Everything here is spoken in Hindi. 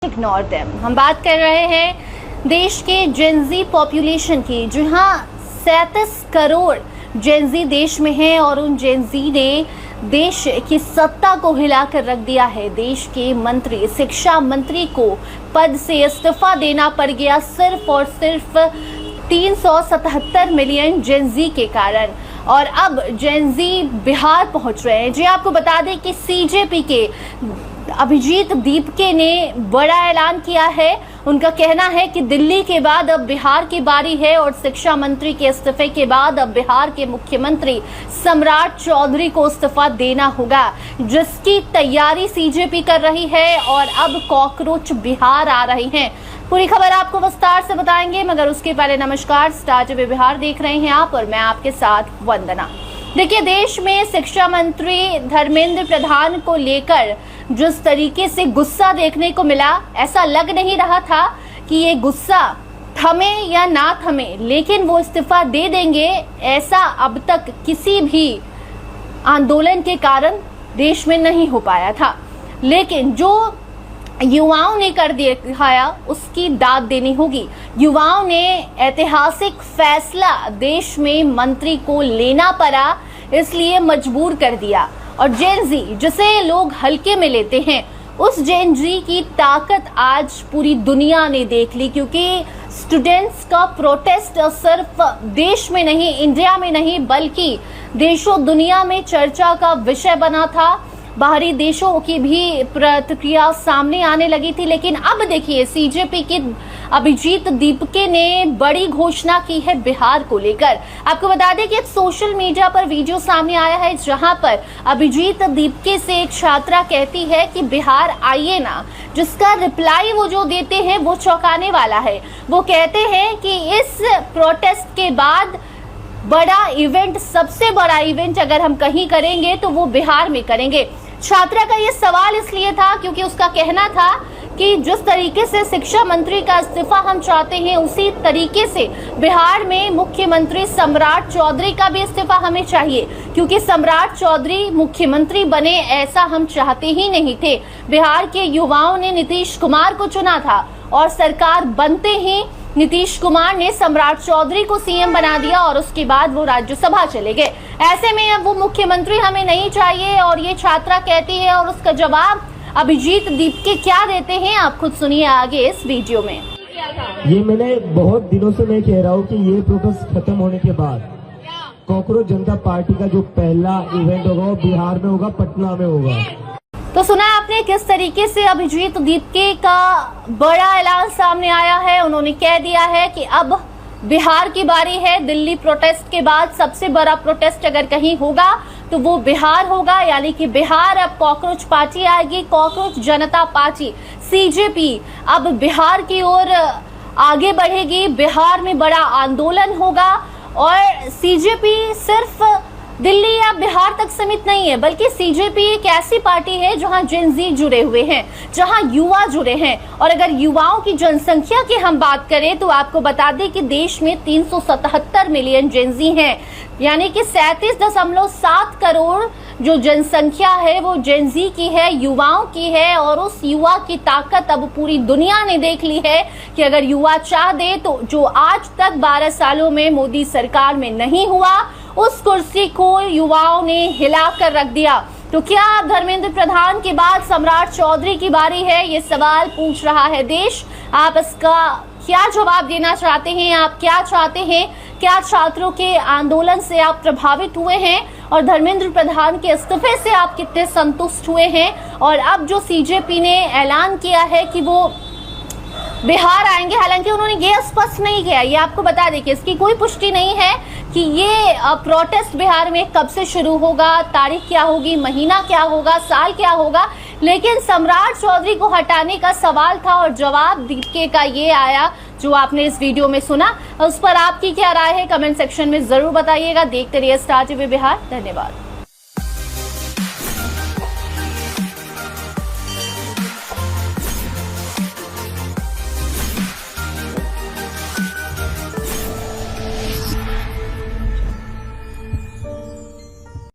Ignore them. हम बात कर रहे हैं देश के जेनजी पॉपुलेशन की, जहां 37 करोड़ जेनजी देश में हैं और उन जेनजी ने देश की सत्ता को हिलाकर रख दिया है। देश के मंत्री, शिक्षा मंत्री को पद से इस्तीफा देना पड़ गया सिर्फ और सिर्फ 377 मिलियन जेनजी के कारण। और अब जेनजी बिहार पहुंच रहे हैं। जी आपको बता दें कि सीजेपी के अभिजीत दीपके ने बड़ा ऐलान किया है। उनका कहना है कि दिल्ली के बाद अब बिहार की बारी है और शिक्षा मंत्री के इस्तीफे के बाद अब बिहार के मुख्यमंत्री सम्राट चौधरी को इस्तीफा देना होगा, जिसकी तैयारी सीजेपी कर रही है। और अब कॉकरोच बिहार आ रही हैं। पूरी खबर आपको विस्तार से बताएंगे, मगर उसके पहले नमस्कार, स्टार टीवी बिहार देख रहे हैं आप और मैं आपके साथ वंदना। देखिए, देश में शिक्षा मंत्री धर्मेंद्र प्रधान को लेकर जिस तरीके से गुस्सा देखने को मिला, ऐसा लग नहीं रहा था कि ये गुस्सा थमे या ना थमे, लेकिन वो इस्तीफा दे देंगे, ऐसा अब तक किसी भी आंदोलन के कारण देश में नहीं हो पाया था। लेकिन जो युवाओं ने कर दिखाया उसकी दाद देनी होगी। युवाओं ने ऐतिहासिक फैसला देश में मंत्री को लेना पड़ा, इसलिए मजबूर कर दिया। और जेनजी, जिसे लोग हल्के में लेते हैं, उस जेनजी की ताकत आज पूरी दुनिया ने देख ली, क्योंकि स्टूडेंट्स का प्रोटेस्ट सिर्फ देश में नहीं, इंडिया में नहीं, बल्कि देशों दुनिया में चर्चा का विषय बना था। बाहरी देशों की भी प्रतिक्रिया सामने आने लगी थी। लेकिन अब देखिए, सीजेपी के अभिजीत दीपके ने बड़ी घोषणा की है बिहार को लेकर। आपको बता दें कि एक सोशल मीडिया पर वीडियो सामने आया है, जहां पर अभिजीत दीपके से एक छात्रा कहती है कि बिहार आइए ना, जिसका रिप्लाई वो जो देते हैं वो चौंकाने वाला है। वो कहते हैं कि इस प्रोटेस्ट के बाद बड़ा इवेंट, सबसे बड़ा इवेंट अगर हम कहीं करेंगे तो वो बिहार में करेंगे। छात्रा का ये सवाल इसलिए था क्योंकि उसका कहना था कि जिस तरीके से शिक्षा मंत्री का इस्तीफा हम चाहते हैं, उसी तरीके से बिहार में मुख्यमंत्री सम्राट चौधरी का भी इस्तीफा हमें चाहिए, क्योंकि सम्राट चौधरी मुख्यमंत्री बने ऐसा हम चाहते ही नहीं थे। बिहार के युवाओं ने नीतीश कुमार को चुना था और सरकार बनते ही नीतीश कुमार ने सम्राट चौधरी को सीएम बना दिया और उसके बाद वो राज्यसभा चले गए। ऐसे में अब वो मुख्यमंत्री हमें नहीं चाहिए, और ये छात्रा कहती है। और उसका जवाब अभिजीत दीपके क्या देते हैं, आप खुद सुनिए आगे इस वीडियो में। ये मैंने बहुत दिनों से मैं कह रहा हूँ कि ये प्रोटेस्ट खत्म होने के बाद कॉकरोच जनता पार्टी का जो पहला इवेंट होगा वो बिहार में होगा, पटना में होगा। तो सुना आपने किस तरीके से अभिजीत दीपके का बड़ा ऐलान सामने आया है। उन्होंने कह दिया है कि अब बिहार की बारी है। दिल्ली प्रोटेस्ट के बाद सबसे बड़ा प्रोटेस्ट अगर कहीं होगा तो वो बिहार होगा, यानी कि बिहार अब कॉकरोच पार्टी आएगी, कॉकरोच जनता पार्टी सीजेपी अब बिहार की ओर आगे बढ़ेगी। बिहार में बड़ा आंदोलन होगा और सीजेपी सिर्फ दिल्ली या बिहार तक सीमित नहीं है, बल्कि सीजेपी एक ऐसी पार्टी है जहां जेनजी जुड़े हुए हैं, जहां युवा जुड़े हैं। और अगर युवाओं की जनसंख्या की हम बात करें तो आपको बता दें कि देश में 377 मिलियन जेनजी हैं, यानी कि 37.7 करोड़ जो जनसंख्या है वो जेनजी की है, युवाओं की है। और उस युवा की ताकत अब पूरी दुनिया ने देख ली है कि अगर युवा चाह दे तो जो आज तक 12 सालों में मोदी सरकार में नहीं हुआ, उस कुर्सी को युवाओं ने हिलाकर रख दिया। तो क्या अब धर्मेंद्र प्रधान के बाद सम्राट चौधरी की बारी है, ये सवाल पूछ रहा है देश। आप इसका क्या जवाब देना चाहते हैं? आप क्या चाहते हैं? क्या छात्रों के आंदोलन से आप प्रभावित हुए हैं और धर्मेंद्र प्रधान के इस्तीफे से आप कितने संतुष्ट हुए हैं? और अब जो सीजेपी ने ऐलान किया है कि वो बिहार आएंगे, हालांकि उन्होंने ये स्पष्ट नहीं किया, ये आपको बता दें कि इसकी कोई पुष्टि नहीं है कि ये प्रोटेस्ट बिहार में कब से शुरू होगा, तारीख क्या होगी, महीना क्या होगा, साल क्या होगा। लेकिन सम्राट चौधरी को हटाने का सवाल था और जवाब दीपके का ये आया जो आपने इस वीडियो में सुना। उस पर आपकी क्या राय है, कमेंट सेक्शन में जरूर बताइएगा। देखते रहिए स्टार टीवी बिहार। धन्यवाद।